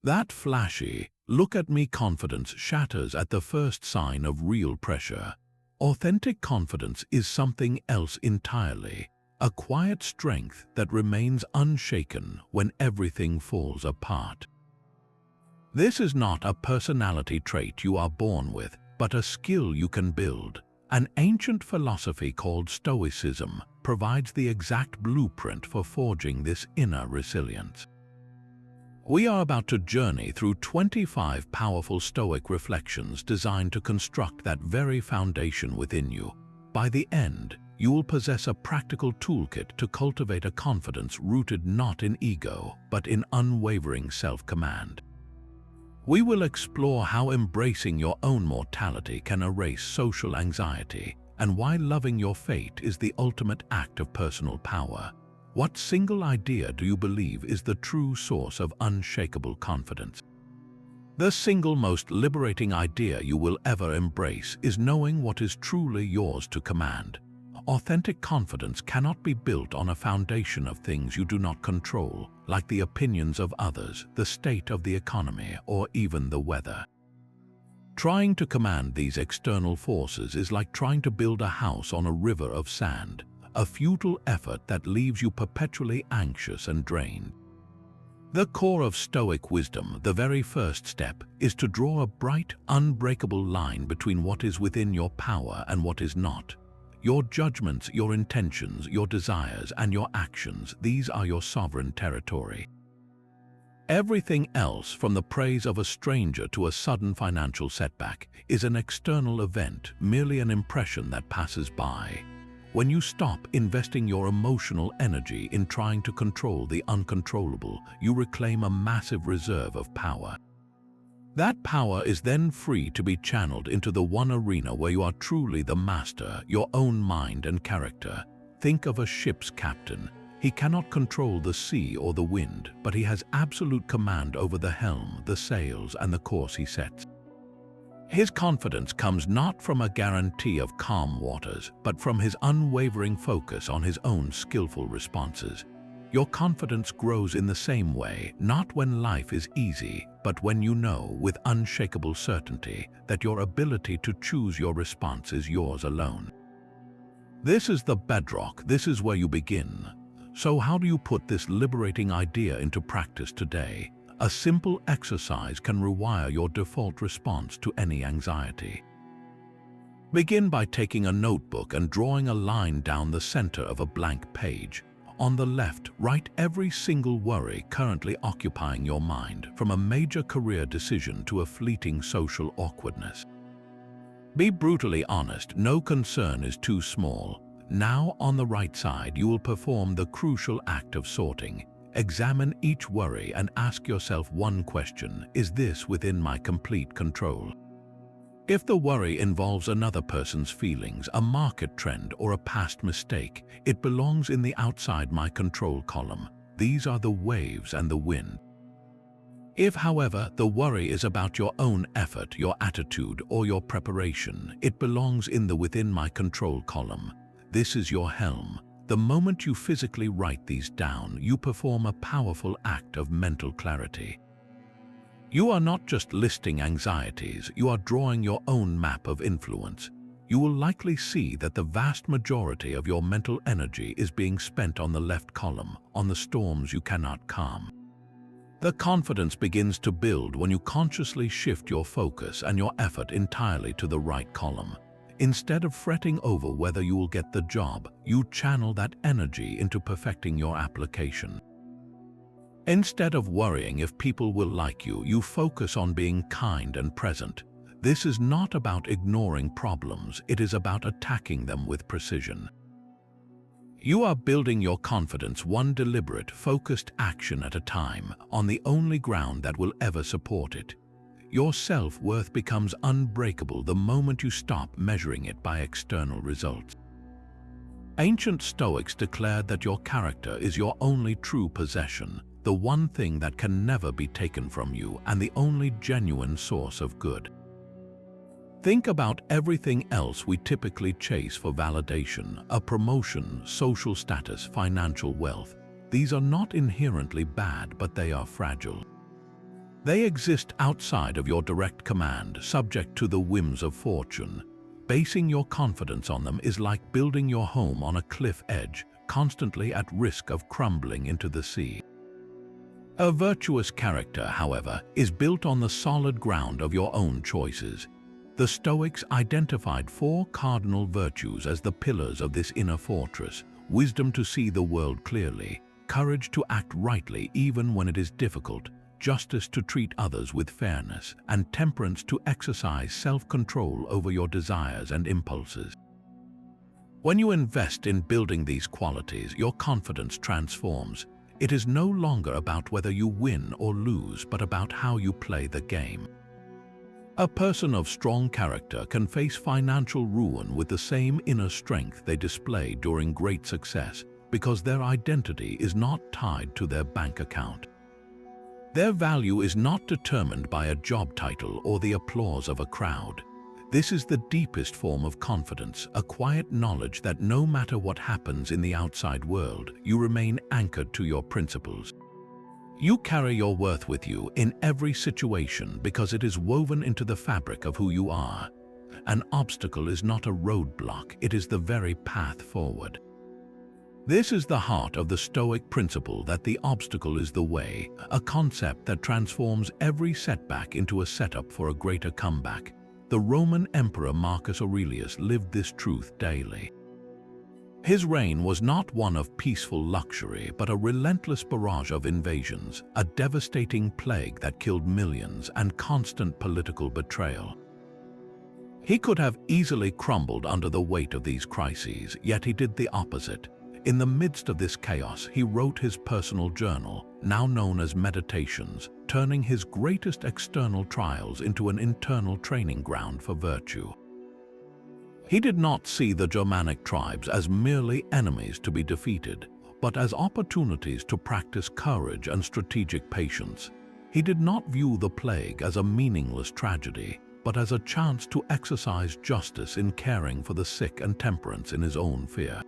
That flashy, look-at-me confidence shatters at the first sign of real pressure. Authentic confidence is something else entirely, a quiet strength that remains unshaken when everything falls apart. This is not a personality trait you are born with, but a skill you can build. An ancient philosophy called Stoicism provides the exact blueprint for forging this inner resilience. We are about to journey through 25 powerful Stoic reflections designed to construct that very foundation within you. By the end, you will possess a practical toolkit to cultivate a confidence rooted not in ego, but in unwavering self-command. We will explore how embracing your own mortality can erase social anxiety, and why loving your fate is the ultimate act of personal power. What single idea do you believe is the true source of unshakable confidence? The single most liberating idea you will ever embrace is knowing what is truly yours to command. Authentic confidence cannot be built on a foundation of things you do not control, like the opinions of others, the state of the economy, or even the weather. Trying to command these external forces is like trying to build a house on a river of sand, a futile effort that leaves you perpetually anxious and drained. The core of Stoic wisdom, the very first step, is to draw a bright, unbreakable line between what is within your power and what is not. Your judgments, your intentions, your desires, and your actions, these are your sovereign territory. Everything else, from the praise of a stranger to a sudden financial setback, is an external event, merely an impression that passes by. When you stop investing your emotional energy in trying to control the uncontrollable, you reclaim a massive reserve of power. That power is then free to be channeled into the one arena where you are truly the master, your own mind and character. Think of a ship's captain. He cannot control the sea or the wind, but he has absolute command over the helm, the sails, and the course he sets. His confidence comes not from a guarantee of calm waters, but from his unwavering focus on his own skillful responses. Your confidence grows in the same way, not when life is easy, but when you know with unshakable certainty that your ability to choose your response is yours alone. This is the bedrock, this is where you begin. So how do you put this liberating idea into practice today? A simple exercise can rewire your default response to any anxiety. Begin by taking a notebook and drawing a line down the center of a blank page. On the left, write every single worry currently occupying your mind, from a major career decision to a fleeting social awkwardness. Be brutally honest, no concern is too small. Now, on the right side, you will perform the crucial act of sorting. Examine each worry and ask yourself one question: is this within my complete control? If the worry involves another person's feelings, a market trend, or a past mistake, it belongs in the outside my control column. These are the waves and the wind. If, however, the worry is about your own effort, your attitude, or your preparation, it belongs in the within my control column. This is your helm. The moment you physically write these down, you perform a powerful act of mental clarity. You are not just listing anxieties, you are drawing your own map of influence. You will likely see that the vast majority of your mental energy is being spent on the left column, on the storms you cannot calm. The confidence begins to build when you consciously shift your focus and your effort entirely to the right column. Instead of fretting over whether you will get the job, you channel that energy into perfecting your application. Instead of worrying if people will like you, you focus on being kind and present. This is not about ignoring problems, it is about attacking them with precision. You are building your confidence one deliberate, focused action at a time, on the only ground that will ever support it. Your self-worth becomes unbreakable the moment you stop measuring it by external results. Ancient Stoics declared that your character is your only true possession, the one thing that can never be taken from you and the only genuine source of good. Think about everything else we typically chase for validation: a promotion, social status, financial wealth. These are not inherently bad, but they are fragile. They exist outside of your direct command, subject to the whims of fortune. Basing your confidence on them is like building your home on a cliff edge, constantly at risk of crumbling into the sea. A virtuous character, however, is built on the solid ground of your own choices. The Stoics identified 4 cardinal virtues as the pillars of this inner fortress: wisdom to see the world clearly, courage to act rightly even when it is difficult, justice to treat others with fairness, and temperance to exercise self-control over your desires and impulses. When you invest in building these qualities, your confidence transforms. It is no longer about whether you win or lose, but about how you play the game. A person of strong character can face financial ruin with the same inner strength they display during great success, because their identity is not tied to their bank account. Their value is not determined by a job title or the applause of a crowd. This is the deepest form of confidence, a quiet knowledge that no matter what happens in the outside world, you remain anchored to your principles. You carry your worth with you in every situation because it is woven into the fabric of who you are. An obstacle is not a roadblock, it is the very path forward. This is the heart of the Stoic principle that the obstacle is the way, a concept that transforms every setback into a setup for a greater comeback. The Roman Emperor Marcus Aurelius lived this truth daily. His reign was not one of peaceful luxury, but a relentless barrage of invasions, a devastating plague that killed millions, and constant political betrayal. He could have easily crumbled under the weight of these crises, yet he did the opposite. In the midst of this chaos, he wrote his personal journal, now known as Meditations, turning his greatest external trials into an internal training ground for virtue. He did not see the Germanic tribes as merely enemies to be defeated, but as opportunities to practice courage and strategic patience. He did not view the plague as a meaningless tragedy, but as a chance to exercise justice in caring for the sick and temperance in his own fear.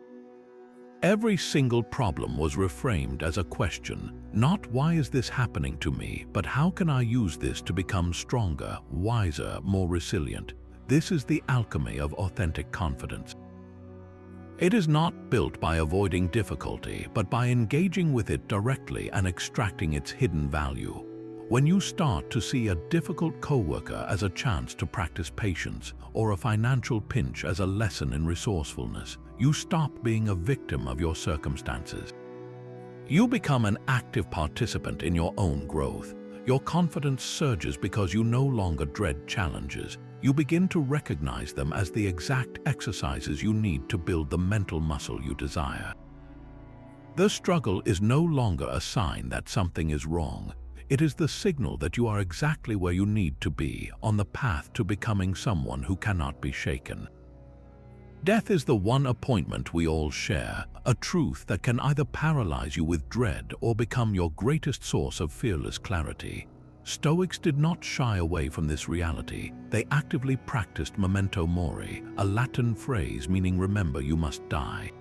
Every single problem was reframed as a question, not "why is this happening to me?" but "how can I use this to become stronger, wiser, more resilient?" This is the alchemy of authentic confidence. It is not built by avoiding difficulty, but by engaging with it directly and extracting its hidden value. When you start to see a difficult coworker as a chance to practice patience, or a financial pinch as a lesson in resourcefulness, you stop being a victim of your circumstances. You become an active participant in your own growth. Your confidence surges because you no longer dread challenges. You begin to recognize them as the exact exercises you need to build the mental muscle you desire. The struggle is no longer a sign that something is wrong. It is the signal that you are exactly where you need to be, on the path to becoming someone who cannot be shaken. Death is the one appointment we all share, a truth that can either paralyze you with dread or become your greatest source of fearless clarity. Stoics did not shy away from this reality. They actively practiced memento mori, a Latin phrase meaning "remember you must die."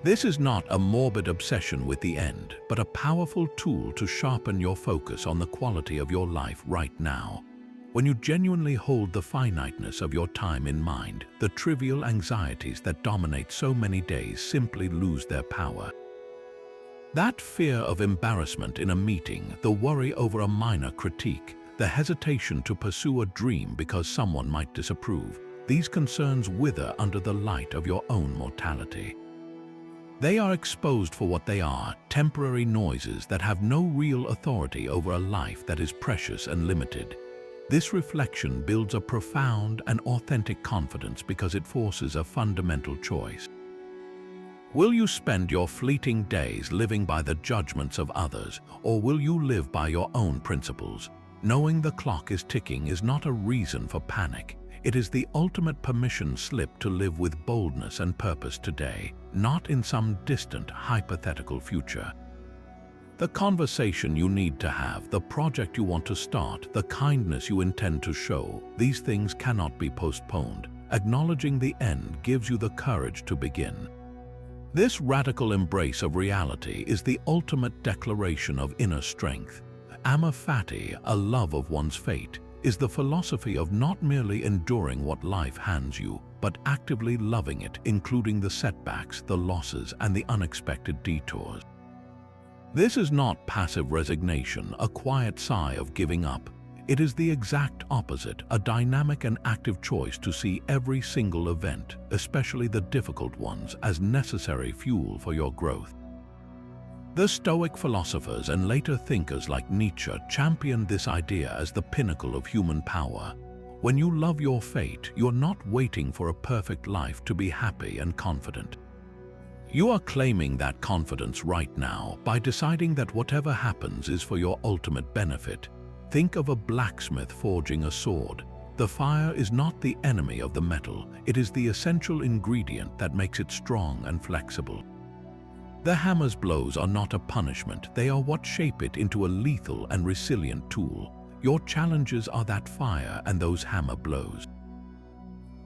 This is not a morbid obsession with the end, but a powerful tool to sharpen your focus on the quality of your life right now. When you genuinely hold the finiteness of your time in mind, the trivial anxieties that dominate so many days simply lose their power. That fear of embarrassment in a meeting, the worry over a minor critique, the hesitation to pursue a dream because someone might disapprove, these concerns wither under the light of your own mortality. They are exposed for what they are, temporary noises that have no real authority over a life that is precious and limited. This reflection builds a profound and authentic confidence because it forces a fundamental choice. Will you spend your fleeting days living by the judgments of others, or will you live by your own principles? Knowing the clock is ticking is not a reason for panic. It is the ultimate permission slip to live with boldness and purpose today, not in some distant, hypothetical future. The conversation you need to have, the project you want to start, the kindness you intend to show, these things cannot be postponed. Acknowledging the end gives you the courage to begin. This radical embrace of reality is the ultimate declaration of inner strength. amor fati, a love of one's fate, is the philosophy of not merely enduring what life hands you, but actively loving it, including the setbacks, the losses, and the unexpected detours. This is not passive resignation, a quiet sigh of giving up. It is the exact opposite, a dynamic and active choice to see every single event, especially the difficult ones, as necessary fuel for your growth. The Stoic philosophers and later thinkers like Nietzsche championed this idea as the pinnacle of human power. When you love your fate, you're not waiting for a perfect life to be happy and confident. You are claiming that confidence right now by deciding that whatever happens is for your ultimate benefit. Think of a blacksmith forging a sword. The fire is not the enemy of the metal, it is the essential ingredient that makes it strong and flexible. The hammer's blows are not a punishment, they are what shape it into a lethal and resilient tool. Your challenges are that fire and those hammer blows.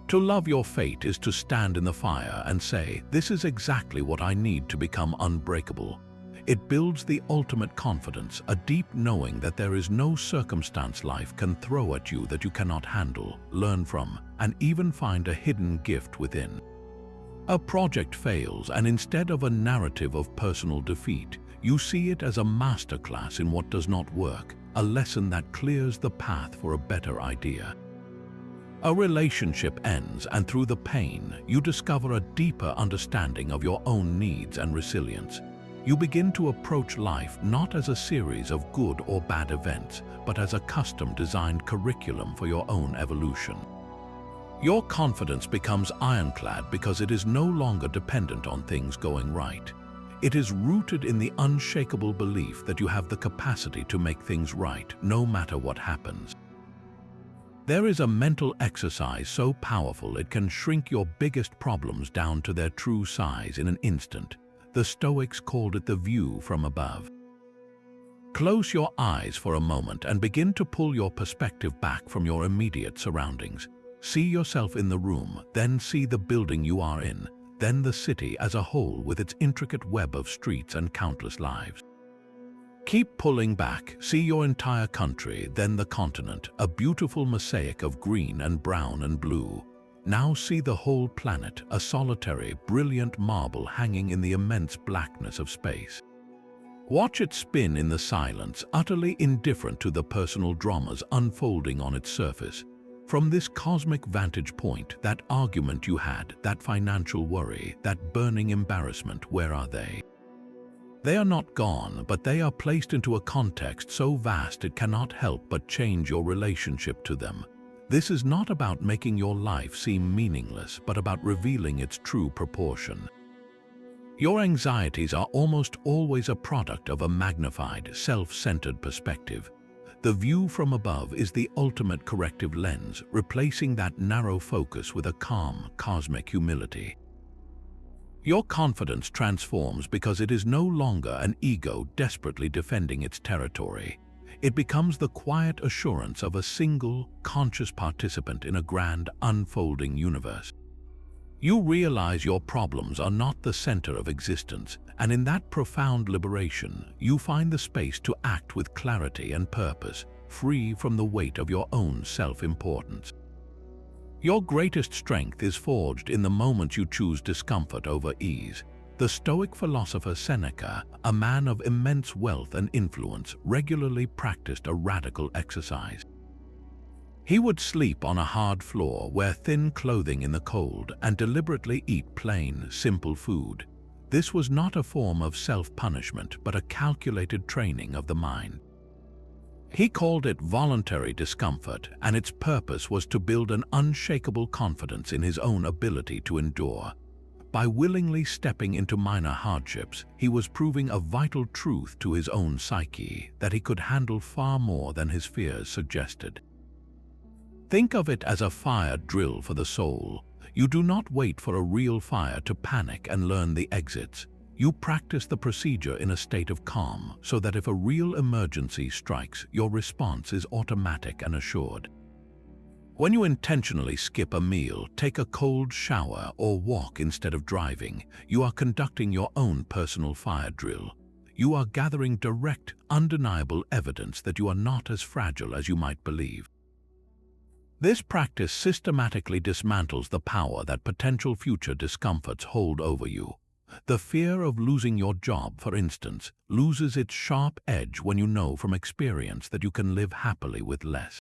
To love your fate is to stand in the fire and say, "This is exactly what I need to become unbreakable." It builds the ultimate confidence, a deep knowing that there is no circumstance life can throw at you that you cannot handle, learn from, and even find a hidden gift within. A project fails, and instead of a narrative of personal defeat, you see it as a masterclass in what does not work, a lesson that clears the path for a better idea. A relationship ends, and through the pain, you discover a deeper understanding of your own needs and resilience. You begin to approach life not as a series of good or bad events, but as a custom-designed curriculum for your own evolution. Your confidence becomes ironclad because it is no longer dependent on things going right. It is rooted in the unshakable belief that you have the capacity to make things right, no matter what happens. There is a mental exercise so powerful it can shrink your biggest problems down to their true size in an instant. The Stoics called it the view from above. Close your eyes for a moment and begin to pull your perspective back from your immediate surroundings. See yourself in the room, then see the building you are in, then the city as a whole with its intricate web of streets and countless lives. Keep pulling back, see your entire country, then the continent, a beautiful mosaic of green and brown and blue. Now see the whole planet, a solitary, brilliant marble hanging in the immense blackness of space. Watch it spin in the silence, utterly indifferent to the personal dramas unfolding on its surface. From this cosmic vantage point, that argument you had, that financial worry, that burning embarrassment, where are they? They are not gone, but they are placed into a context so vast it cannot help but change your relationship to them. This is not about making your life seem meaningless, but about revealing its true proportion. Your anxieties are almost always a product of a magnified, self-centered perspective. The view from above is the ultimate corrective lens, replacing that narrow focus with a calm, cosmic humility. Your confidence transforms because it is no longer an ego desperately defending its territory. It becomes the quiet assurance of a single, conscious participant in a grand, unfolding universe. You realize your problems are not the center of existence, and in that profound liberation, you find the space to act with clarity and purpose, free from the weight of your own self-importance. Your greatest strength is forged in the moment you choose discomfort over ease. The Stoic philosopher Seneca, a man of immense wealth and influence, regularly practiced a radical exercise. He would sleep on a hard floor, wear thin clothing in the cold, and deliberately eat plain, simple food. This was not a form of self-punishment, but a calculated training of the mind. He called it voluntary discomfort, and its purpose was to build an unshakable confidence in his own ability to endure. By willingly stepping into minor hardships, he was proving a vital truth to his own psyche, that he could handle far more than his fears suggested. Think of it as a fire drill for the soul. You do not wait for a real fire to panic and learn the exits. You practice the procedure in a state of calm, so that if a real emergency strikes, your response is automatic and assured. When you intentionally skip a meal, take a cold shower, or walk instead of driving, you are conducting your own personal fire drill. you are gathering direct, undeniable evidence that you are not as fragile as you might believe. This practice systematically dismantles the power that potential future discomforts hold over you. The fear of losing your job, for instance, loses its sharp edge when you know from experience that you can live happily with less.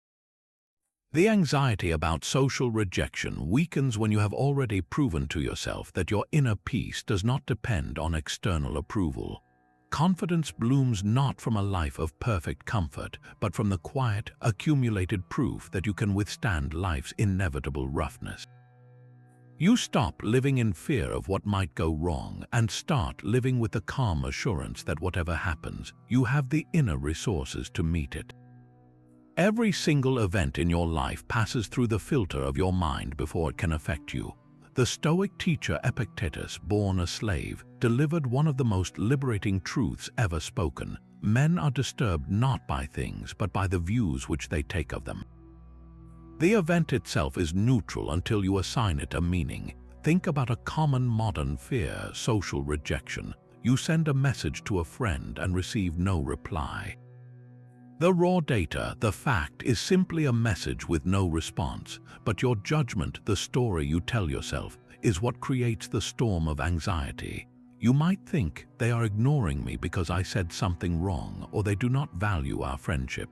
The anxiety about social rejection weakens when you have already proven to yourself that your inner peace does not depend on external approval. Confidence blooms not from a life of perfect comfort, but from the quiet, accumulated proof that you can withstand life's inevitable roughness. You stop living in fear of what might go wrong and start living with the calm assurance that whatever happens, you have the inner resources to meet it. Every single event in your life passes through the filter of your mind before it can affect you. The Stoic teacher Epictetus, born a slave, delivered one of the most liberating truths ever spoken. Men are disturbed not by things, but by the views which they take of them. The event itself is neutral until you assign it a meaning. Think about a common modern fear, social rejection. You send a message to a friend and receive no reply. The raw data, the fact, is simply a message with no response, but your judgment, the story you tell yourself, is what creates the storm of anxiety. You might think they are ignoring me because I said something wrong, or they do not value our friendship.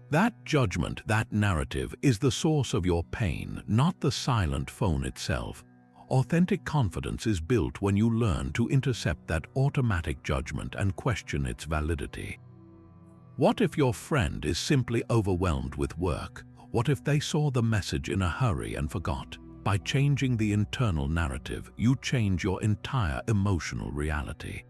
That judgment, that narrative, is the source of your pain, not the silent phone itself. Authentic confidence is built when you learn to intercept that automatic judgment and question its validity. What if your friend is simply overwhelmed with work? What if they saw the message in a hurry and forgot? By changing the internal narrative, you change your entire emotional reality.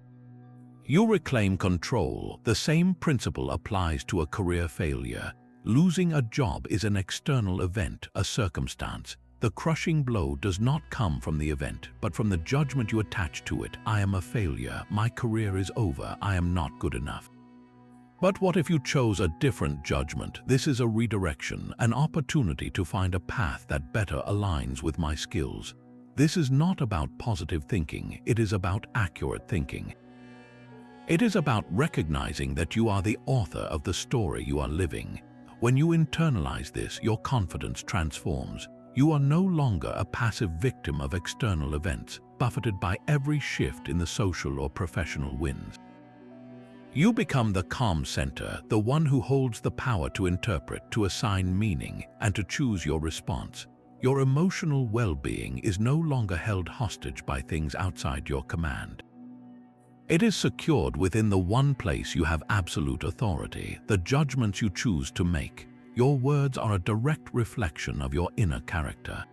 You reclaim control. The same principle applies to a career failure. Losing a job is an external event, a circumstance. The crushing blow does not come from the event, but from the judgment you attach to it. I am a failure. My career is over. I am not good enough. But what if you chose a different judgment? This is a redirection, an opportunity to find a path that better aligns with my skills. This is not about positive thinking. It is about accurate thinking. It is about recognizing that you are the author of the story you are living. When you internalize this, your confidence transforms. You are no longer a passive victim of external events, buffeted by every shift in the social or professional winds. You become the calm center, the one who holds the power to interpret, to assign meaning, and to choose your response. Your emotional well-being is no longer held hostage by things outside your command. It is secured within the one place you have absolute authority, the judgments you choose to make. Your words are a direct reflection of your inner character.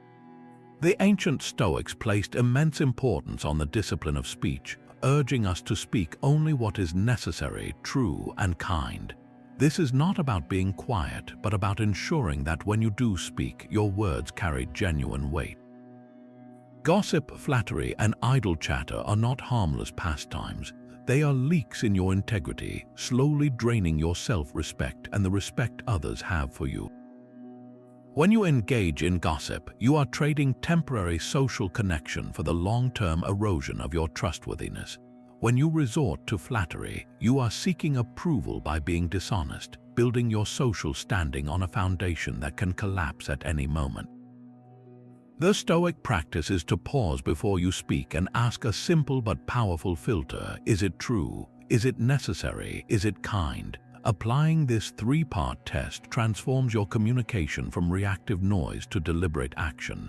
The ancient Stoics placed immense importance on the discipline of speech, urging us to speak only what is necessary, true, and kind. This is not about being quiet, but about ensuring that when you do speak, your words carry genuine weight. Gossip, flattery, and idle chatter are not harmless pastimes. They are leaks in your integrity, slowly draining your self-respect and the respect others have for you. When you engage in gossip, you are trading temporary social connection for the long-term erosion of your trustworthiness. When you resort to flattery, you are seeking approval by being dishonest, building your social standing on a foundation that can collapse at any moment. The Stoic practice is to pause before you speak and ask a simple but powerful filter. Is it true? Is it necessary? Is it kind? Applying this three-part test transforms your communication from reactive noise to deliberate action.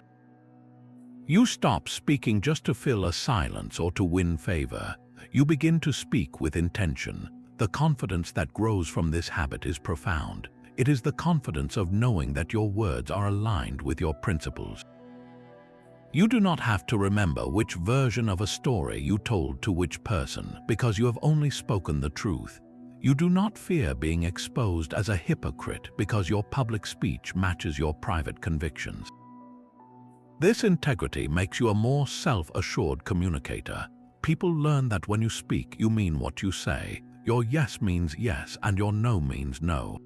You stop speaking just to fill a silence or to win favor. You begin to speak with intention. The confidence that grows from this habit is profound. It is the confidence of knowing that your words are aligned with your principles. You do not have to remember which version of a story you told to which person, because you have only spoken the truth. You do not fear being exposed as a hypocrite because your public speech matches your private convictions. This integrity makes you a more self-assured communicator. People learn that when you speak, you mean what you say. Your yes means yes and your no means no.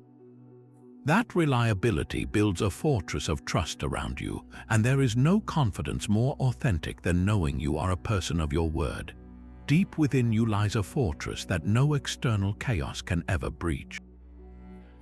That reliability builds a fortress of trust around you, and there is no confidence more authentic than knowing you are a person of your word. deep within you lies a fortress that no external chaos can ever breach.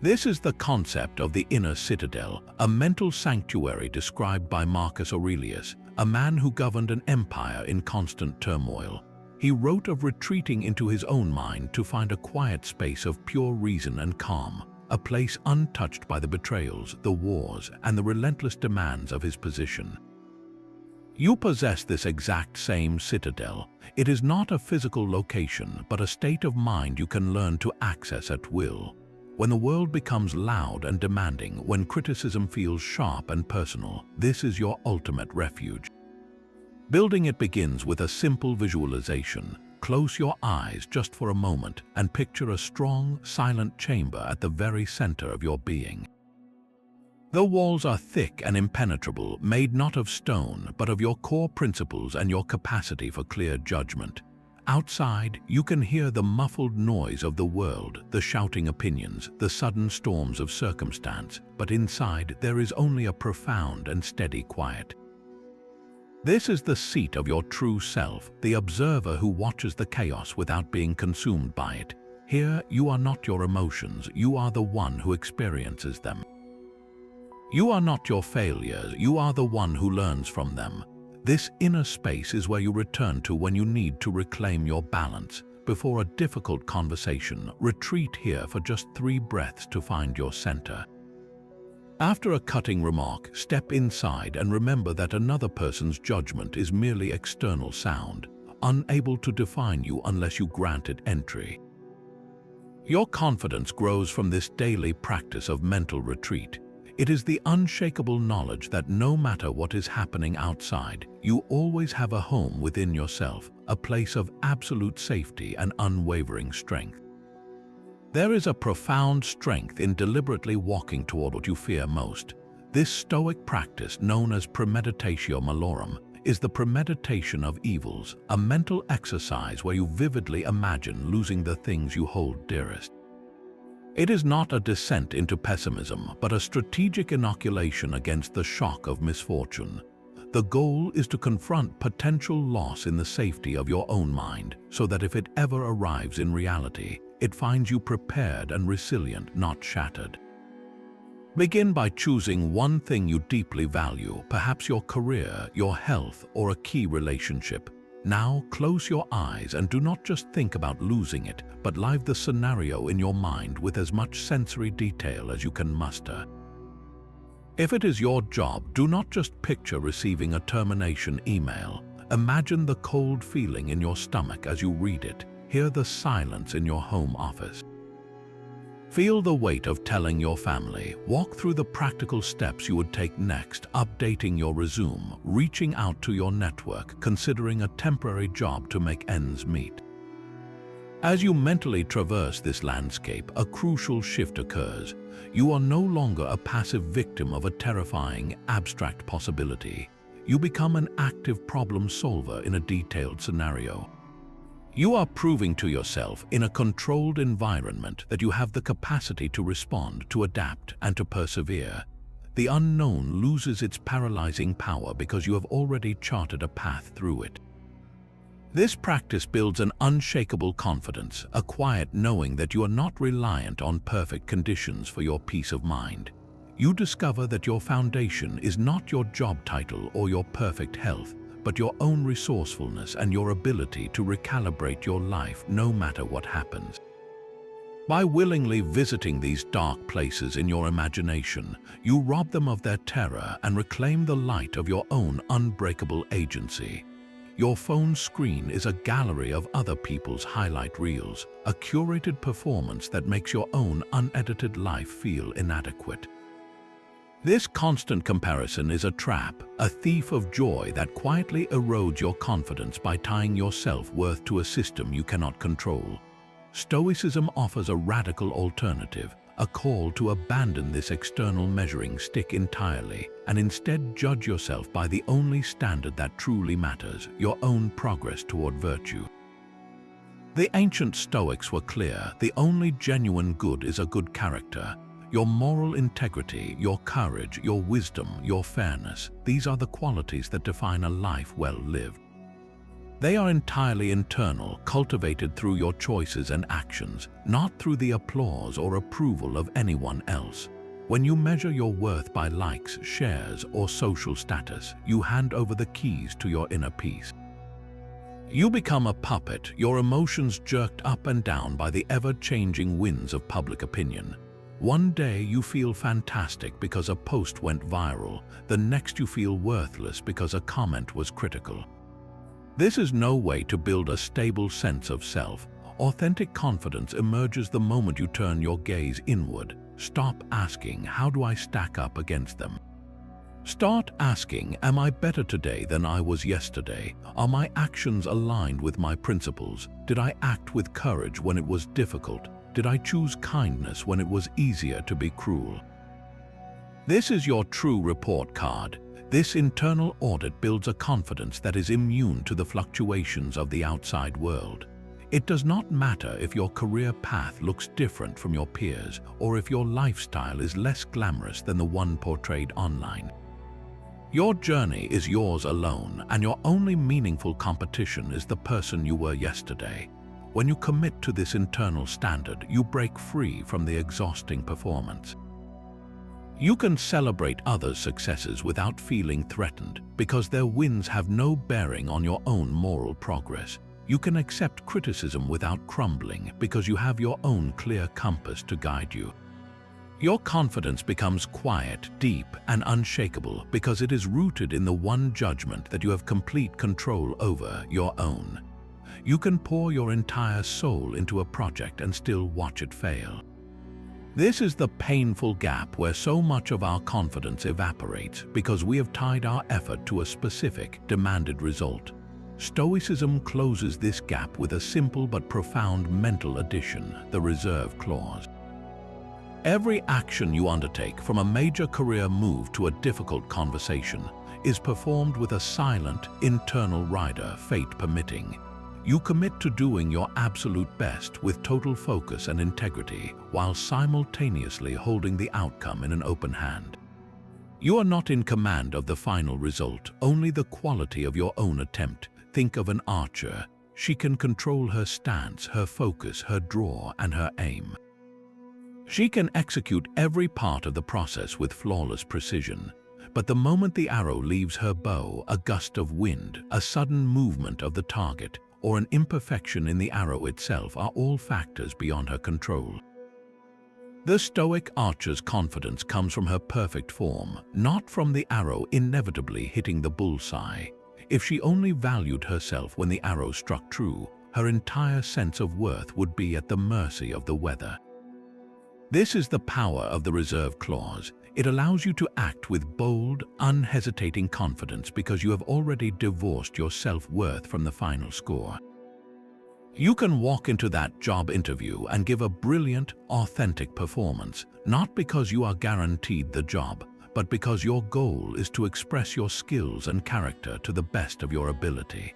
This is the concept of the inner citadel, a mental sanctuary described by Marcus Aurelius, a man who governed an empire in constant turmoil. He wrote of retreating into his own mind to find a quiet space of pure reason and calm, a place untouched by the betrayals, the wars, and the relentless demands of his position. You possess this exact same citadel. It is not a physical location, but a state of mind you can learn to access at will. When the world becomes loud and demanding, when criticism feels sharp and personal, this is your ultimate refuge. Building it begins with a simple visualization. Close your eyes just for a moment and picture a strong, silent chamber at the very center of your being. The walls are thick and impenetrable, made not of stone, but of your core principles and your capacity for clear judgment. Outside, you can hear the muffled noise of the world, the shouting opinions, the sudden storms of circumstance, but inside there is only a profound and steady quiet. This is the seat of your true self, the observer who watches the chaos without being consumed by it. Here, you are not your emotions, you are the one who experiences them. You are not your failures, you are the one who learns from them. This inner space is where you return to when you need to reclaim your balance. Before a difficult conversation, retreat here for just 3 breaths to find your center. After a cutting remark, step inside and remember that another person's judgment is merely external sound, unable to define you unless you grant it entry. Your confidence grows from this daily practice of mental retreat. It is the unshakable knowledge that no matter what is happening outside, you always have a home within yourself, a place of absolute safety and unwavering strength. There is a profound strength in deliberately walking toward what you fear most. This Stoic practice, known as premeditatio malorum, is the premeditation of evils, a mental exercise where you vividly imagine losing the things you hold dearest. It is not a descent into pessimism, but a strategic inoculation against the shock of misfortune. The goal is to confront potential loss in the safety of your own mind, so that if it ever arrives in reality, it finds you prepared and resilient, not shattered. Begin by choosing one thing you deeply value, perhaps your career, your health, or a key relationship. Now close your eyes and do not just think about losing it, but live the scenario in your mind with as much sensory detail as you can muster. If it is your job, do not just picture receiving a termination email. Imagine the cold feeling in your stomach as you read it. Hear the silence in your home office. Feel the weight of telling your family. Walk through the practical steps you would take next, updating your resume, reaching out to your network, considering a temporary job to make ends meet. As you mentally traverse this landscape, a crucial shift occurs. You are no longer a passive victim of a terrifying, abstract possibility. You become an active problem solver in a detailed scenario. You are proving to yourself in a controlled environment that you have the capacity to respond, to adapt, and to persevere. The unknown loses its paralyzing power because you have already charted a path through it. This practice builds an unshakable confidence, a quiet knowing that you are not reliant on perfect conditions for your peace of mind. You discover that your foundation is not your job title or your perfect health, but your own resourcefulness and your ability to recalibrate your life no matter what happens. By willingly visiting these dark places in your imagination, you rob them of their terror and reclaim the light of your own unbreakable agency. Your phone screen is a gallery of other people's highlight reels, a curated performance that makes your own unedited life feel inadequate. This constant comparison is a trap, a thief of joy that quietly erodes your confidence by tying your self-worth to a system you cannot control. Stoicism offers a radical alternative, a call to abandon this external measuring stick entirely and instead judge yourself by the only standard that truly matters, your own progress toward virtue. The ancient Stoics were clear: the only genuine good is a good character. Your moral integrity, your courage, your wisdom, your fairness, these are the qualities that define a life well lived. They are entirely internal, cultivated through your choices and actions, not through the applause or approval of anyone else. When you measure your worth by likes, shares, or social status, you hand over the keys to your inner peace. You become a puppet, your emotions jerked up and down by the ever-changing winds of public opinion. One day you feel fantastic because a post went viral, the next you feel worthless because a comment was critical. This is no way to build a stable sense of self. Authentic confidence emerges the moment you turn your gaze inward. Stop asking, how do I stack up against them? Start asking, am I better today than I was yesterday? Are my actions aligned with my principles? Did I act with courage when it was difficult? Did I choose kindness when it was easier to be cruel? This is your true report card. This internal audit builds a confidence that is immune to the fluctuations of the outside world. It does not matter if your career path looks different from your peers or if your lifestyle is less glamorous than the one portrayed online. Your journey is yours alone, and your only meaningful competition is the person you were yesterday. When you commit to this internal standard, you break free from the exhausting performance. You can celebrate others' successes without feeling threatened because their wins have no bearing on your own moral progress. You can accept criticism without crumbling because you have your own clear compass to guide you. Your confidence becomes quiet, deep, and unshakable because it is rooted in the one judgment that you have complete control over, your own. You can pour your entire soul into a project and still watch it fail. This is the painful gap where so much of our confidence evaporates because we have tied our effort to a specific, demanded result. Stoicism closes this gap with a simple but profound mental addition, the reserve clause. Every action you undertake, from a major career move to a difficult conversation, is performed with a silent, internal rider, fate permitting. You commit to doing your absolute best with total focus and integrity, while simultaneously holding the outcome in an open hand. You are not in command of the final result, only the quality of your own attempt. Think of an archer. She can control her stance, her focus, her draw, and her aim. She can execute every part of the process with flawless precision. But the moment the arrow leaves her bow, a gust of wind, a sudden movement of the target, or an imperfection in the arrow itself are all factors beyond her control. The Stoic archer's confidence comes from her perfect form, not from the arrow inevitably hitting the bullseye. If she only valued herself when the arrow struck true, her entire sense of worth would be at the mercy of the weather. This is the power of the reserve clause. It allows you to act with bold, unhesitating confidence because you have already divorced your self-worth from the final score. You can walk into that job interview and give a brilliant, authentic performance, not because you are guaranteed the job, but because your goal is to express your skills and character to the best of your ability.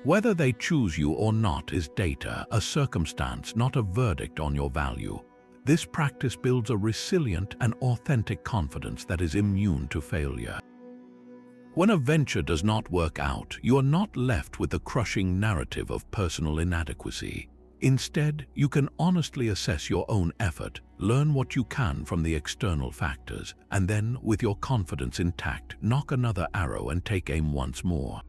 Whether they choose you or not is data, a circumstance, not a verdict on your value. This practice builds a resilient and authentic confidence that is immune to failure. When a venture does not work out, you are not left with the crushing narrative of personal inadequacy. Instead, you can honestly assess your own effort, learn what you can from the external factors, and then, with your confidence intact, knock another arrow and take aim once more.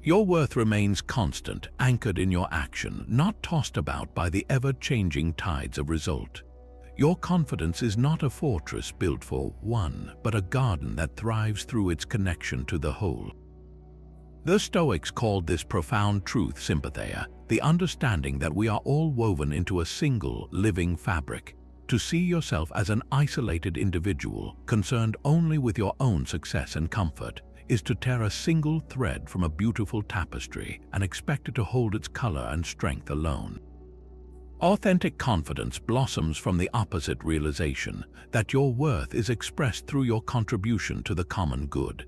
Your worth remains constant, anchored in your action, not tossed about by the ever-changing tides of result. Your confidence is not a fortress built for one, but a garden that thrives through its connection to the whole. The Stoics called this profound truth sympatheia, the understanding that we are all woven into a single, living fabric. To see yourself as an isolated individual, concerned only with your own success and comfort, is to tear a single thread from a beautiful tapestry and expect it to hold its color and strength alone. Authentic confidence blossoms from the opposite realization that your worth is expressed through your contribution to the common good.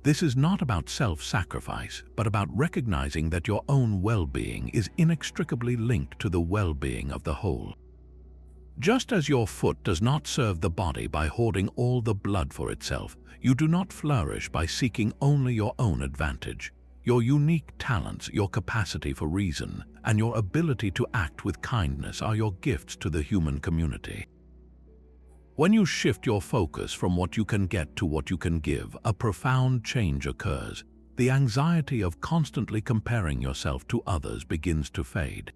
This is not about self-sacrifice, but about recognizing that your own well-being is inextricably linked to the well-being of the whole. Just as your foot does not serve the body by hoarding all the blood for itself, you do not flourish by seeking only your own advantage. Your unique talents, your capacity for reason, and your ability to act with kindness are your gifts to the human community. When you shift your focus from what you can get to what you can give, a profound change occurs. The anxiety of constantly comparing yourself to others begins to fade.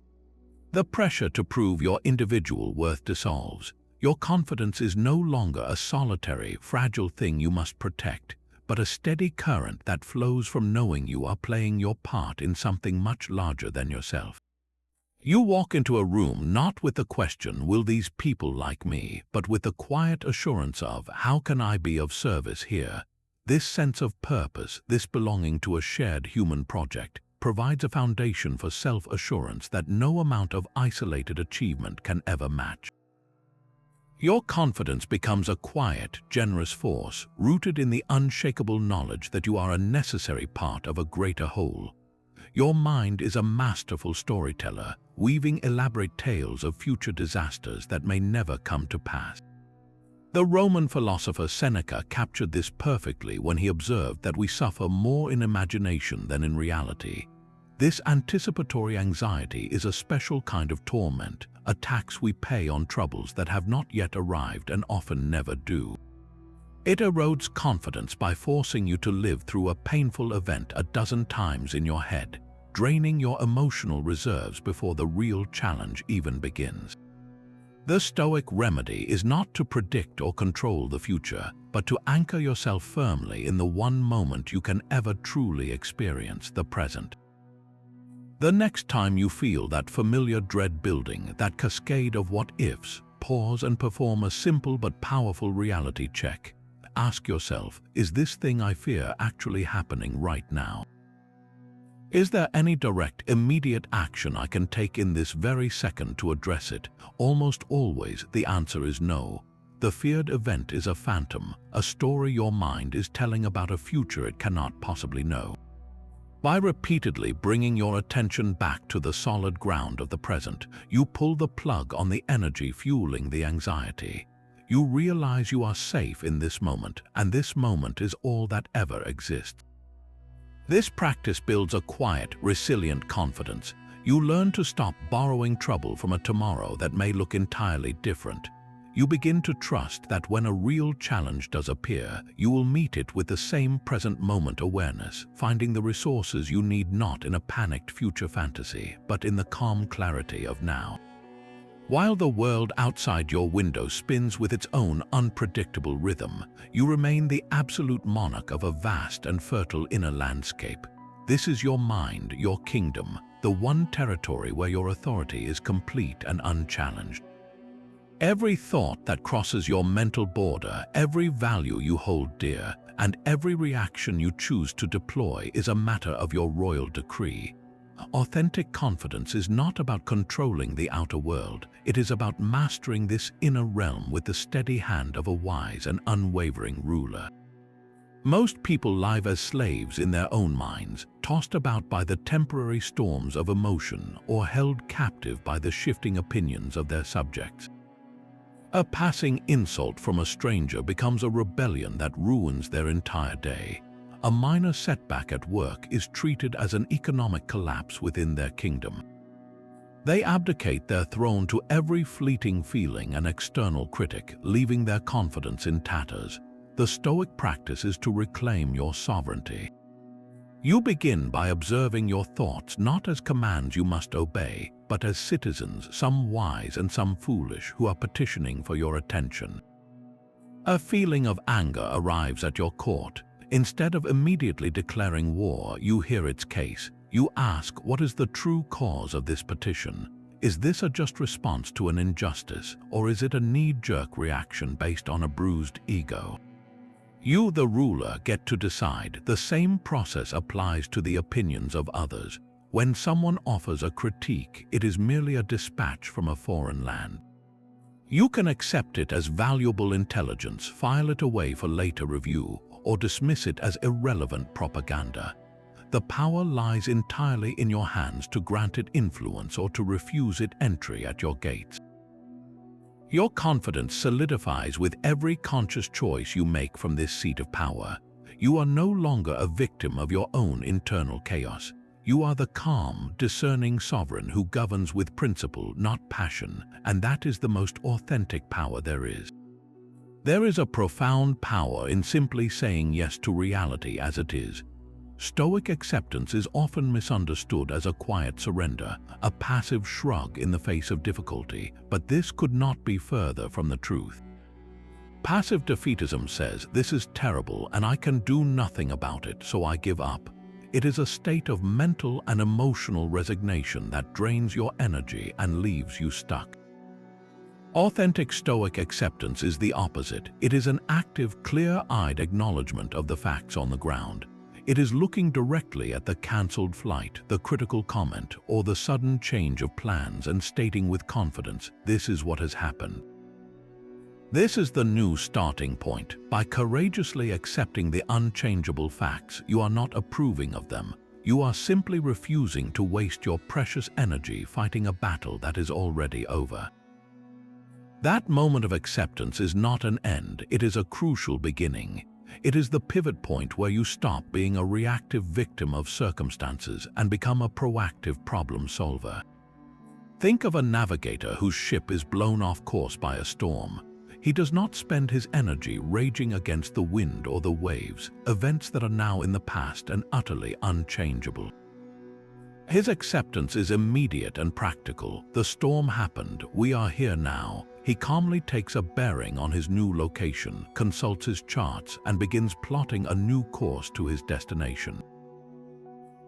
The pressure to prove your individual worth dissolves. Your confidence is no longer a solitary, fragile thing you must protect, but a steady current that flows from knowing you are playing your part in something much larger than yourself. You walk into a room not with the question, will these people like me, but with the quiet assurance of, how can I be of service here? This sense of purpose, this belonging to a shared human project, provides a foundation for self-assurance that no amount of isolated achievement can ever match. Your confidence becomes a quiet, generous force, rooted in the unshakable knowledge that you are a necessary part of a greater whole. Your mind is a masterful storyteller, weaving elaborate tales of future disasters that may never come to pass. The Roman philosopher Seneca captured this perfectly when he observed that we suffer more in imagination than in reality. This anticipatory anxiety is a special kind of torment, a tax we pay on troubles that have not yet arrived and often never do. It erodes confidence by forcing you to live through a painful event a dozen times in your head, draining your emotional reserves before the real challenge even begins. The Stoic remedy is not to predict or control the future, but to anchor yourself firmly in the one moment you can ever truly experience, the present. The next time you feel that familiar dread building, that cascade of what-ifs, pause and perform a simple but powerful reality check. Ask yourself, is this thing I fear actually happening right now? Is there any direct, immediate action I can take in this very second to address it? Almost always, the answer is no. The feared event is a phantom, a story your mind is telling about a future it cannot possibly know. By repeatedly bringing your attention back to the solid ground of the present, you pull the plug on the energy fueling the anxiety. You realize you are safe in this moment, and this moment is all that ever exists. This practice builds a quiet, resilient confidence. You learn to stop borrowing trouble from a tomorrow that may look entirely different. You begin to trust that when a real challenge does appear, you will meet it with the same present moment awareness, finding the resources you need not in a panicked future fantasy, but in the calm clarity of now. While the world outside your window spins with its own unpredictable rhythm, you remain the absolute monarch of a vast and fertile inner landscape. This is your mind, your kingdom, the one territory where your authority is complete and unchallenged. Every thought that crosses your mental border, every value you hold dear, and every reaction you choose to deploy is a matter of your royal decree. Authentic confidence is not about controlling the outer world. It is about mastering this inner realm with the steady hand of a wise and unwavering ruler. Most people live as slaves in their own minds, tossed about by the temporary storms of emotion or held captive by the shifting opinions of their subjects. A passing insult from a stranger becomes a rebellion that ruins their entire day. A minor setback at work is treated as an economic collapse within their kingdom. They abdicate their throne to every fleeting feeling and external critic, leaving their confidence in tatters. The Stoic practice is to reclaim your sovereignty. You begin by observing your thoughts not as commands you must obey, but as citizens, some wise and some foolish, who are petitioning for your attention. A feeling of anger arrives at your court. Instead of immediately declaring war, you hear its case. You ask, what is the true cause of this petition? Is this a just response to an injustice, or is it a knee-jerk reaction based on a bruised ego? You, the ruler, get to decide. The same process applies to the opinions of others. When someone offers a critique, it is merely a dispatch from a foreign land. You can accept it as valuable intelligence, file it away for later review, or dismiss it as irrelevant propaganda. The power lies entirely in your hands to grant it influence or to refuse it entry at your gates. Your confidence solidifies with every conscious choice you make from this seat of power. You are no longer a victim of your own internal chaos. You are the calm, discerning sovereign who governs with principle, not passion, and that is the most authentic power there is. There is a profound power in simply saying yes to reality as it is. Stoic acceptance is often misunderstood as a quiet surrender, a passive shrug in the face of difficulty, but this could not be further from the truth. Passive defeatism says, "This is terrible and I can do nothing about it, so I give up." It is a state of mental and emotional resignation that drains your energy and leaves you stuck. Authentic Stoic acceptance is the opposite. It is an active, clear-eyed acknowledgement of the facts on the ground. It is looking directly at the cancelled flight, the critical comment, or the sudden change of plans and stating with confidence, "This is what has happened." This is the new starting point. By courageously accepting the unchangeable facts, you are not approving of them. You are simply refusing to waste your precious energy fighting a battle that is already over. That moment of acceptance is not an end, it is a crucial beginning. It is the pivot point where you stop being a reactive victim of circumstances and become a proactive problem solver. Think of a navigator whose ship is blown off course by a storm. He does not spend his energy raging against the wind or the waves, events that are now in the past and utterly unchangeable. His acceptance is immediate and practical. The storm happened, we are here now. He calmly takes a bearing on his new location, consults his charts, and begins plotting a new course to his destination.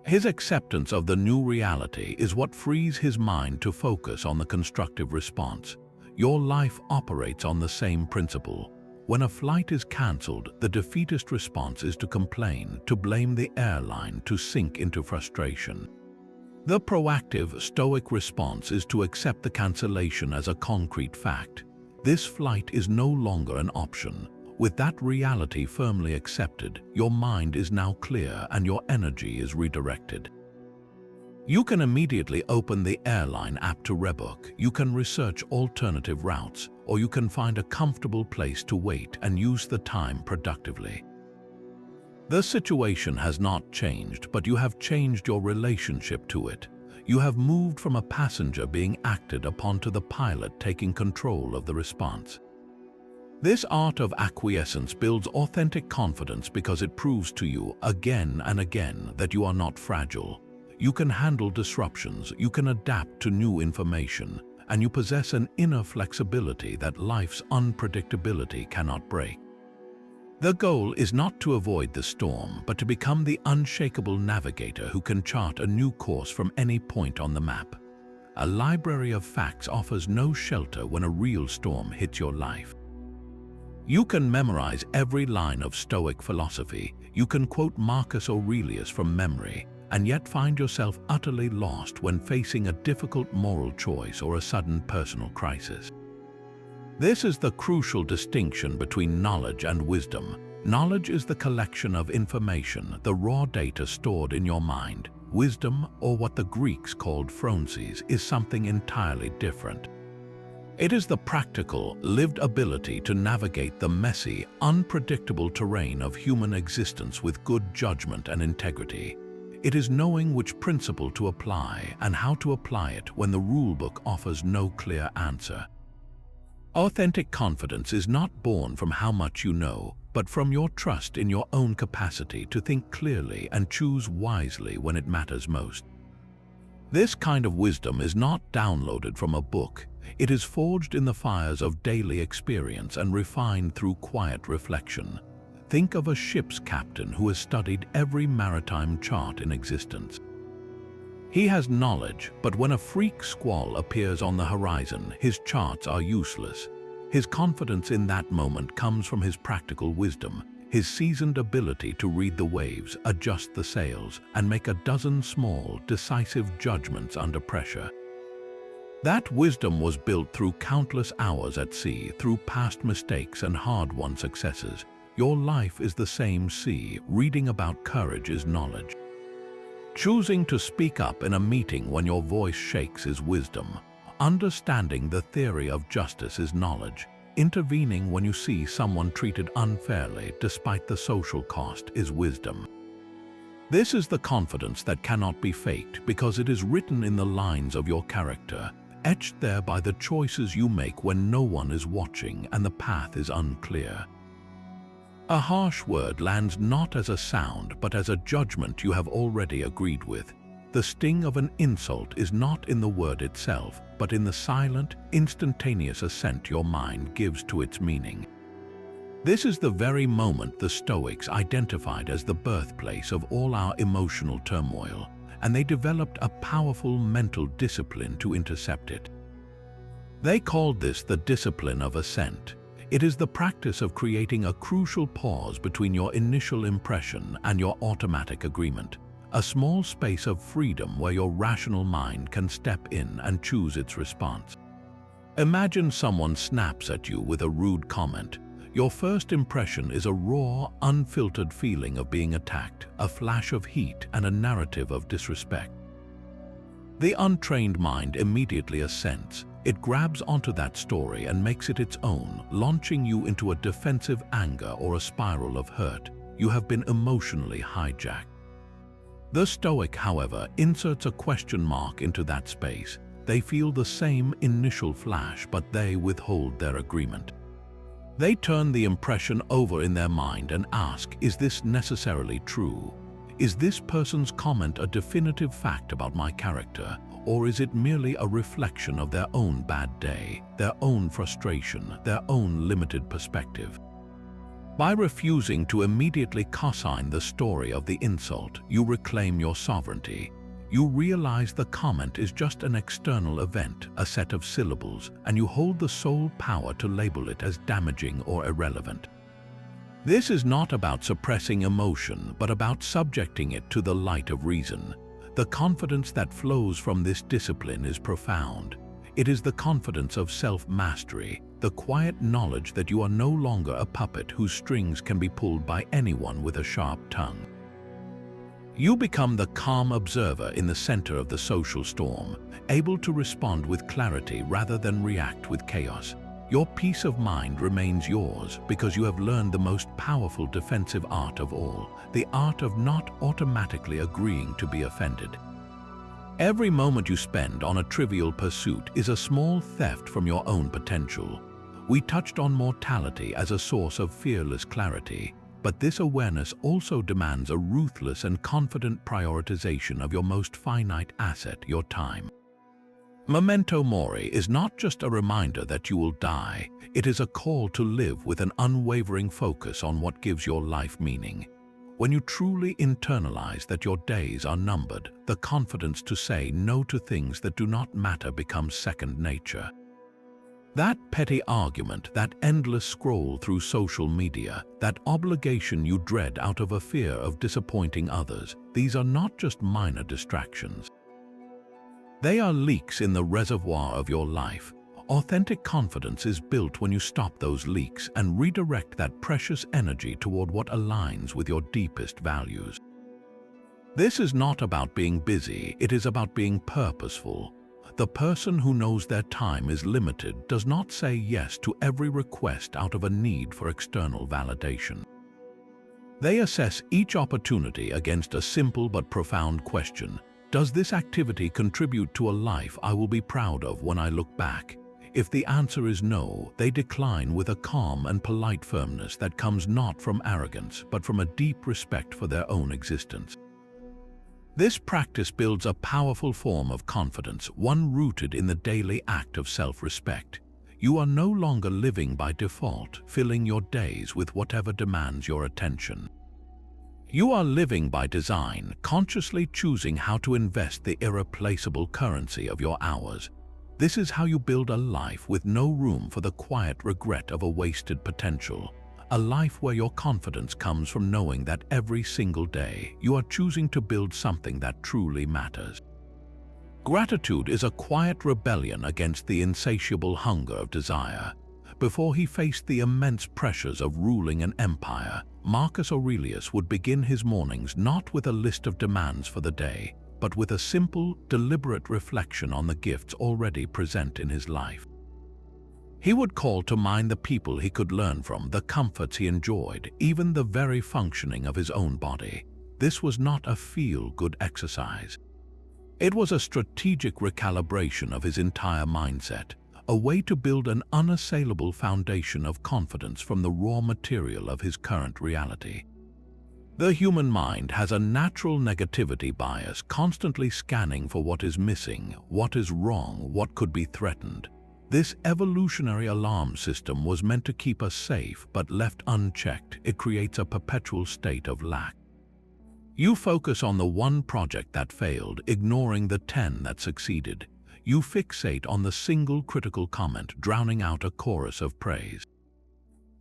His acceptance of the new reality is what frees his mind to focus on the constructive response. Your life operates on the same principle. When a flight is cancelled, the defeatist response is to complain, to blame the airline, to sink into frustration. The proactive, Stoic response is to accept the cancellation as a concrete fact. This flight is no longer an option. With that reality firmly accepted, your mind is now clear and your energy is redirected. You can immediately open the airline app to rebook, you can research alternative routes, or you can find a comfortable place to wait and use the time productively. The situation has not changed, but you have changed your relationship to it. You have moved from a passenger being acted upon to the pilot taking control of the response. This art of acquiescence builds authentic confidence because it proves to you again and again that you are not fragile. You can handle disruptions, you can adapt to new information, and you possess an inner flexibility that life's unpredictability cannot break. The goal is not to avoid the storm, but to become the unshakable navigator who can chart a new course from any point on the map. A library of facts offers no shelter when a real storm hits your life. You can memorize every line of Stoic philosophy, you can quote Marcus Aurelius from memory, and yet find yourself utterly lost when facing a difficult moral choice or a sudden personal crisis. This is the crucial distinction between knowledge and wisdom. Knowledge is the collection of information, the raw data stored in your mind. Wisdom, or what the Greeks called phronsis, is something entirely different. It is the practical, lived ability to navigate the messy, unpredictable terrain of human existence with good judgment and integrity. It is knowing which principle to apply and how to apply it when the rulebook offers no clear answer. Authentic confidence is not born from how much you know, but from your trust in your own capacity to think clearly and choose wisely when it matters most. This kind of wisdom is not downloaded from a book. It is forged in the fires of daily experience and refined through quiet reflection. Think of a ship's captain who has studied every maritime chart in existence. He has knowledge, but when a freak squall appears on the horizon, his charts are useless. His confidence in that moment comes from his practical wisdom, his seasoned ability to read the waves, adjust the sails, and make a dozen small, decisive judgments under pressure. That wisdom was built through countless hours at sea, through past mistakes and hard-won successes. Your life is the same sea. Reading about courage is knowledge. Choosing to speak up in a meeting when your voice shakes is wisdom. Understanding the theory of justice is knowledge. intervening when you see someone treated unfairly despite the social cost is wisdom. This is the confidence that cannot be faked because it is written in the lines of your character, etched there by the choices you make when no one is watching and the path is unclear. A harsh word lands not as a sound but as a judgment you have already agreed with. The sting of an insult is not in the word itself, but in the silent, instantaneous assent your mind gives to its meaning. This is the very moment the Stoics identified as the birthplace of all our emotional turmoil, and they developed a powerful mental discipline to intercept it. They called this the discipline of assent. It is the practice of creating a crucial pause between your initial impression and your automatic agreement, a small space of freedom where your rational mind can step in and choose its response. Imagine someone snaps at you with a rude comment. Your first impression is a raw, unfiltered feeling of being attacked, a flash of heat and a narrative of disrespect. The untrained mind immediately assents. It grabs onto that story and makes it its own, launching you into a defensive anger or a spiral of hurt. You have been emotionally hijacked. The Stoic, however, inserts a question mark into that space. They feel the same initial flash, but they withhold their agreement. They turn the impression over in their mind and ask, is this necessarily true? Is this person's comment a definitive fact about my character, or is it merely a reflection of their own bad day, their own frustration, their own limited perspective? By refusing to immediately co-sign the story of the insult, you reclaim your sovereignty. You realize the comment is just an external event, a set of syllables, and you hold the sole power to label it as damaging or irrelevant. This is not about suppressing emotion, but about subjecting it to the light of reason. The confidence that flows from this discipline is profound. It is the confidence of self-mastery, the quiet knowledge that you are no longer a puppet whose strings can be pulled by anyone with a sharp tongue. You become the calm observer in the center of the social storm, able to respond with clarity rather than react with chaos. Your peace of mind remains yours because you have learned the most powerful defensive art of all, the art of not automatically agreeing to be offended. Every moment you spend on a trivial pursuit is a small theft from your own potential. We touched on mortality as a source of fearless clarity, but this awareness also demands a ruthless and confident prioritization of your most finite asset, your time. Memento mori is not just a reminder that you will die, it is a call to live with an unwavering focus on what gives your life meaning. When you truly internalize that your days are numbered, the confidence to say no to things that do not matter becomes second nature. That petty argument, that endless scroll through social media, that obligation you dread out of a fear of disappointing others, these are not just minor distractions. They are leaks in the reservoir of your life. Authentic confidence is built when you stop those leaks and redirect that precious energy toward what aligns with your deepest values. This is not about being busy, it is about being purposeful. The person who knows their time is limited does not say yes to every request out of a need for external validation. They assess each opportunity against a simple but profound question. Does this activity contribute to a life I will be proud of when I look back? If the answer is no, they decline with a calm and polite firmness that comes not from arrogance, but from a deep respect for their own existence. This practice builds a powerful form of confidence, one rooted in the daily act of self-respect. You are no longer living by default, filling your days with whatever demands your attention. You are living by design, consciously choosing how to invest the irreplaceable currency of your hours. This is how you build a life with no room for the quiet regret of a wasted potential. A life where your confidence comes from knowing that every single day you are choosing to build something that truly matters. Gratitude is a quiet rebellion against the insatiable hunger of desire. Before he faced the immense pressures of ruling an empire, Marcus Aurelius would begin his mornings not with a list of demands for the day, but with a simple, deliberate reflection on the gifts already present in his life. He would call to mind the people he could learn from, the comforts he enjoyed, even the very functioning of his own body. This was not a feel-good exercise. It was a strategic recalibration of his entire mindset, a way to build an unassailable foundation of confidence from the raw material of his current reality. The human mind has a natural negativity bias, constantly scanning for what is missing, what is wrong, what could be threatened. This evolutionary alarm system was meant to keep us safe, but left unchecked, it creates a perpetual state of lack. You focus on the one project that failed, ignoring the 10 that succeeded. You fixate on the single critical comment, drowning out a chorus of praise.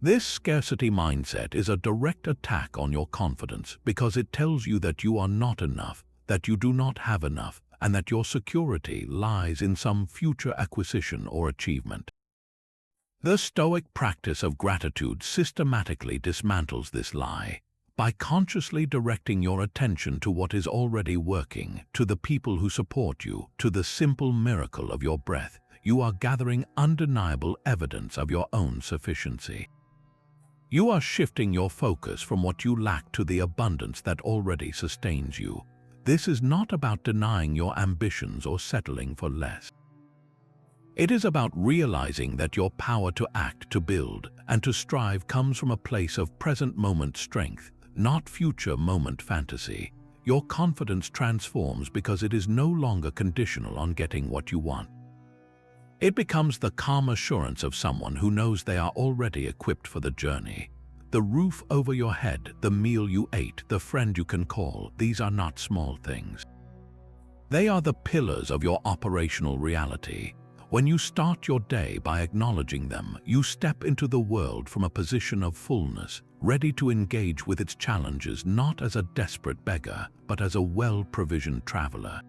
This scarcity mindset is a direct attack on your confidence because it tells you that you are not enough, that you do not have enough, and that your security lies in some future acquisition or achievement. The Stoic practice of gratitude systematically dismantles this lie. By consciously directing your attention to what is already working, to the people who support you, to the simple miracle of your breath, you are gathering undeniable evidence of your own sufficiency. You are shifting your focus from what you lack to the abundance that already sustains you. This is not about denying your ambitions or settling for less. It is about realizing that your power to act, to build, and to strive comes from a place of present moment strength, not future moment fantasy. Your confidence transforms because it is no longer conditional on getting what you want. It becomes the calm assurance of someone who knows they are already equipped for the journey. The roof over your head, the meal you ate, the friend you can call, these are not small things. They are the pillars of your operational reality. When you start your day by acknowledging them, you step into the world from a position of fullness, ready to engage with its challenges not as a desperate beggar, but as a well-provisioned traveler.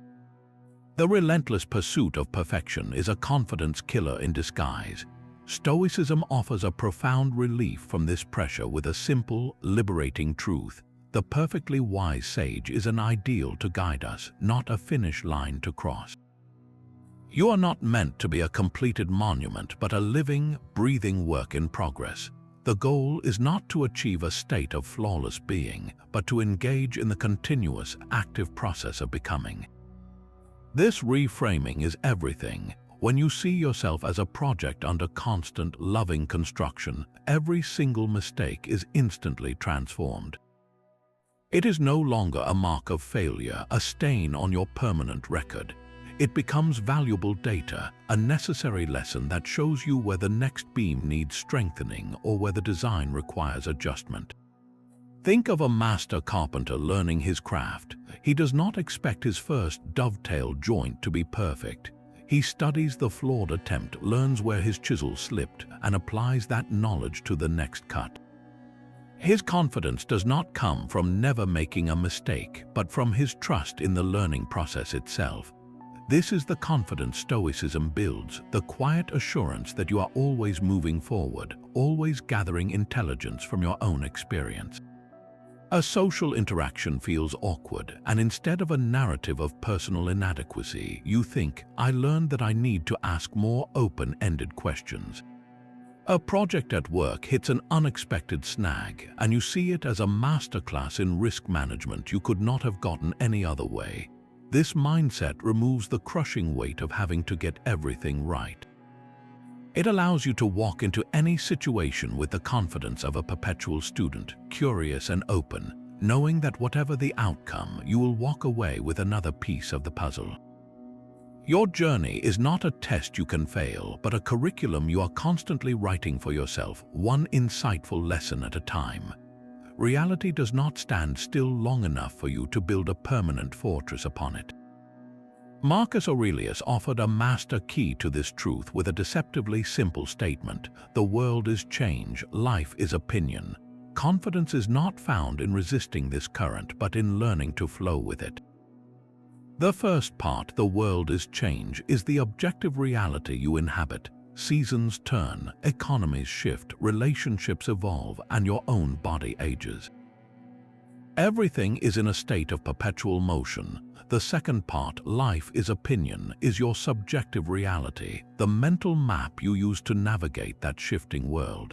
The relentless pursuit of perfection is a confidence killer in disguise. Stoicism offers a profound relief from this pressure with a simple, liberating truth. The perfectly wise sage is an ideal to guide us, not a finish line to cross. You are not meant to be a completed monument, but a living, breathing work in progress. The goal is not to achieve a state of flawless being, but to engage in the continuous, active process of becoming. This reframing is everything. When you see yourself as a project under constant, loving construction, every single mistake is instantly transformed. It is no longer a mark of failure, a stain on your permanent record. It becomes valuable data, a necessary lesson that shows you where the next beam needs strengthening or where the design requires adjustment. Think of a master carpenter learning his craft. He does not expect his first dovetail joint to be perfect. He studies the flawed attempt, learns where his chisel slipped, and applies that knowledge to the next cut. His confidence does not come from never making a mistake, but from his trust in the learning process itself. This is the confidence Stoicism builds, the quiet assurance that you are always moving forward, always gathering intelligence from your own experience. A social interaction feels awkward, and instead of a narrative of personal inadequacy, you think, I learned that I need to ask more open-ended questions. A project at work hits an unexpected snag, and you see it as a masterclass in risk management you could not have gotten any other way. This mindset removes the crushing weight of having to get everything right. It allows you to walk into any situation with the confidence of a perpetual student, curious and open, knowing that whatever the outcome, you will walk away with another piece of the puzzle. Your journey is not a test you can fail, but a curriculum you are constantly writing for yourself, one insightful lesson at a time. Reality does not stand still long enough for you to build a permanent fortress upon it. Marcus Aurelius offered a master key to this truth with a deceptively simple statement: the world is change, life is opinion. Confidence is not found in resisting this current, but in learning to flow with it. The first part, the world is change, is the objective reality you inhabit. Seasons turn, economies shift, relationships evolve, and your own body ages. Everything is in a state of perpetual motion. The second part, life is opinion, is your subjective reality, the mental map you use to navigate that shifting world.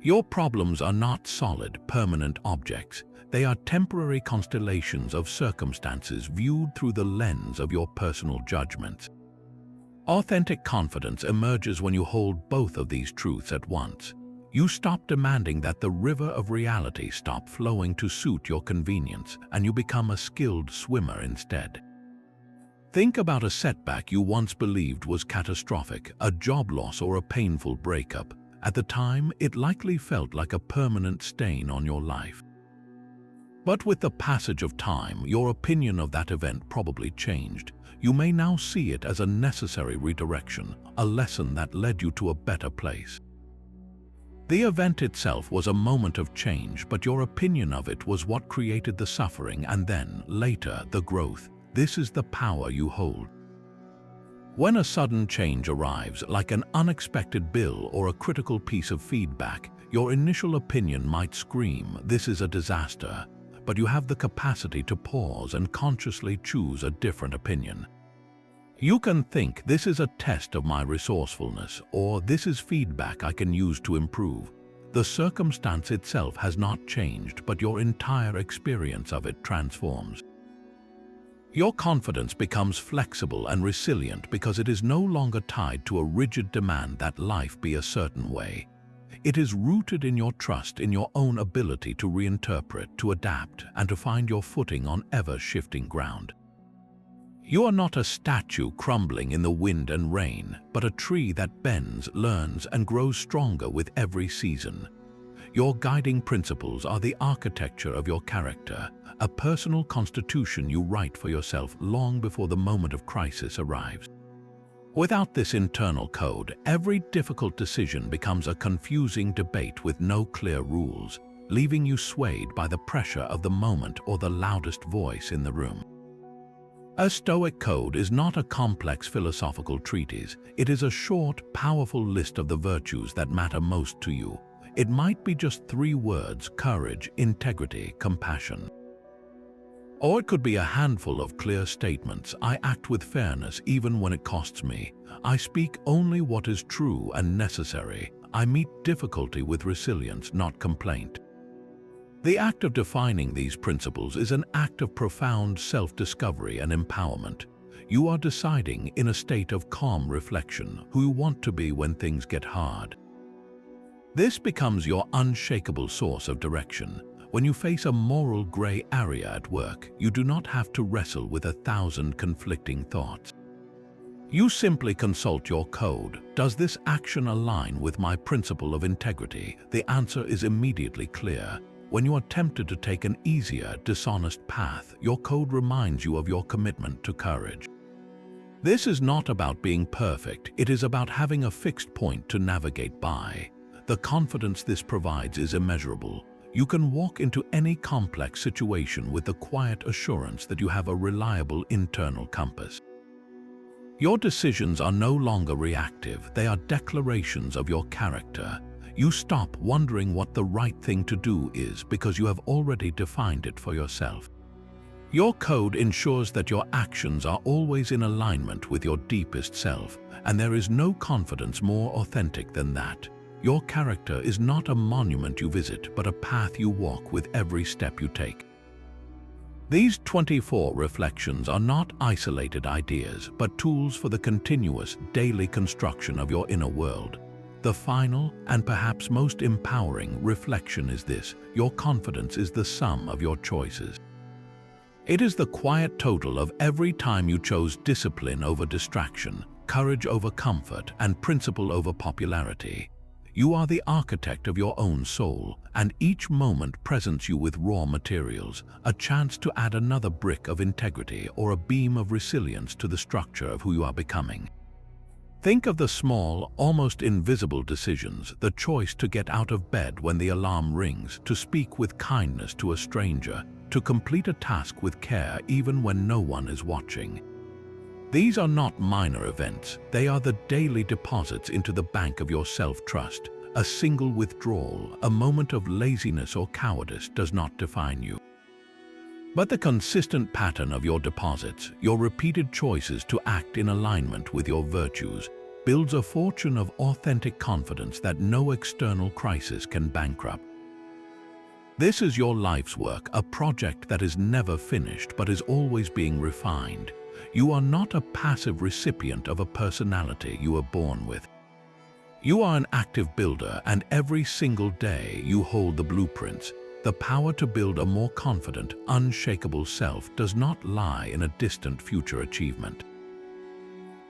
Your problems are not solid, permanent objects. They are temporary constellations of circumstances viewed through the lens of your personal judgments. Authentic confidence emerges when you hold both of these truths at once. You stop demanding that the river of reality stop flowing to suit your convenience, and you become a skilled swimmer instead. Think about a setback you once believed was catastrophic, a job loss or a painful breakup. At the time, it likely felt like a permanent stain on your life. But with the passage of time, your opinion of that event probably changed. You may now see it as a necessary redirection, a lesson that led you to a better place. The event itself was a moment of change, but your opinion of it was what created the suffering and then, later, the growth. This is the power you hold. When a sudden change arrives, like an unexpected bill or a critical piece of feedback, your initial opinion might scream, "This is a disaster," but you have the capacity to pause and consciously choose a different opinion. You can think, "This is a test of my resourcefulness," or "This is feedback I can use to improve." The circumstance itself has not changed, but your entire experience of it transforms. Your confidence becomes flexible and resilient because it is no longer tied to a rigid demand that life be a certain way. It is rooted in your trust in your own ability to reinterpret, to adapt, and to find your footing on ever-shifting ground. You are not a statue crumbling in the wind and rain, but a tree that bends, learns, and grows stronger with every season. Your guiding principles are the architecture of your character, a personal constitution you write for yourself long before the moment of crisis arrives. Without this internal code, every difficult decision becomes a confusing debate with no clear rules, leaving you swayed by the pressure of the moment or the loudest voice in the room. A Stoic code is not a complex philosophical treatise. It is a short, powerful list of the virtues that matter most to you. It might be just 3 words: courage, integrity, compassion. Or it could be a handful of clear statements: I act with fairness even when it costs me. I speak only what is true and necessary. I meet difficulty with resilience, not complaint. The act of defining these principles is an act of profound self-discovery and empowerment. You are deciding, in a state of calm reflection, who you want to be when things get hard. This becomes your unshakable source of direction. When you face a moral gray area at work, you do not have to wrestle with 1,000 conflicting thoughts. You simply consult your code. Does this action align with my principle of integrity? The answer is immediately clear. When you are tempted to take an easier, dishonest path, your code reminds you of your commitment to courage. This is not about being perfect. It is about having a fixed point to navigate by. The confidence this provides is immeasurable. You can walk into any complex situation with the quiet assurance that you have a reliable internal compass. Your decisions are no longer reactive. They are declarations of your character. You stop wondering what the right thing to do is because you have already defined it for yourself. Your code ensures that your actions are always in alignment with your deepest self, and there is no confidence more authentic than that. Your character is not a monument you visit, but a path you walk with every step you take. These 24 reflections are not isolated ideas, but tools for the continuous, daily construction of your inner world. The final, and perhaps most empowering, reflection is this: your confidence is the sum of your choices. It is the quiet total of every time you chose discipline over distraction, courage over comfort, and principle over popularity. You are the architect of your own soul, and each moment presents you with raw materials, a chance to add another brick of integrity or a beam of resilience to the structure of who you are becoming. Think of the small, almost invisible decisions: the choice to get out of bed when the alarm rings, to speak with kindness to a stranger, to complete a task with care even when no one is watching. These are not minor events. They are the daily deposits into the bank of your self-trust. A single withdrawal, a moment of laziness or cowardice does not define you. But the consistent pattern of your deposits, your repeated choices to act in alignment with your virtues, builds a fortune of authentic confidence that no external crisis can bankrupt. This is your life's work, a project that is never finished but is always being refined. You are not a passive recipient of a personality you were born with. You are an active builder, and every single day you hold the blueprints. The power to build a more confident, unshakable self does not lie in a distant future achievement.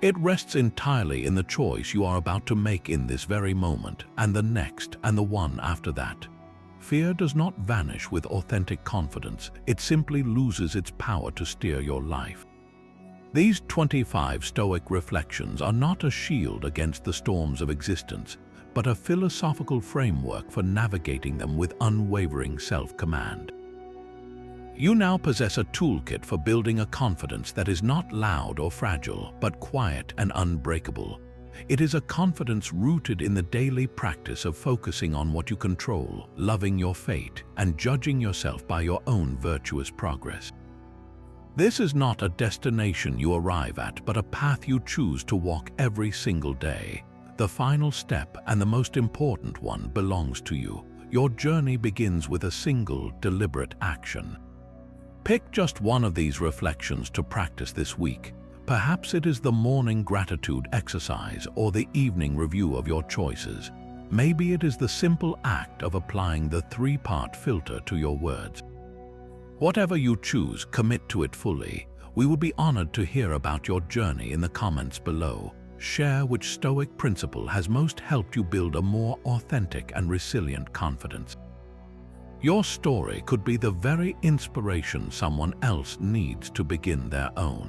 It rests entirely in the choice you are about to make in this very moment, and the next, and the one after that. Fear does not vanish with authentic confidence, it simply loses its power to steer your life. These 25 Stoic reflections are not a shield against the storms of existence, but a philosophical framework for navigating them with unwavering self-command. You now possess a toolkit for building a confidence that is not loud or fragile, but quiet and unbreakable. It is a confidence rooted in the daily practice of focusing on what you control, loving your fate, and judging yourself by your own virtuous progress. This is not a destination you arrive at, but a path you choose to walk every single day. The final step, and the most important one, belongs to you. Your journey begins with a single, deliberate action. Pick just one of these reflections to practice this week. Perhaps it is the morning gratitude exercise or the evening review of your choices. Maybe it is the simple act of applying the three-part filter to your words. Whatever you choose, commit to it fully. We would be honored to hear about your journey in the comments below. Share which Stoic principle has most helped you build a more authentic and resilient confidence. Your story could be the very inspiration someone else needs to begin their own.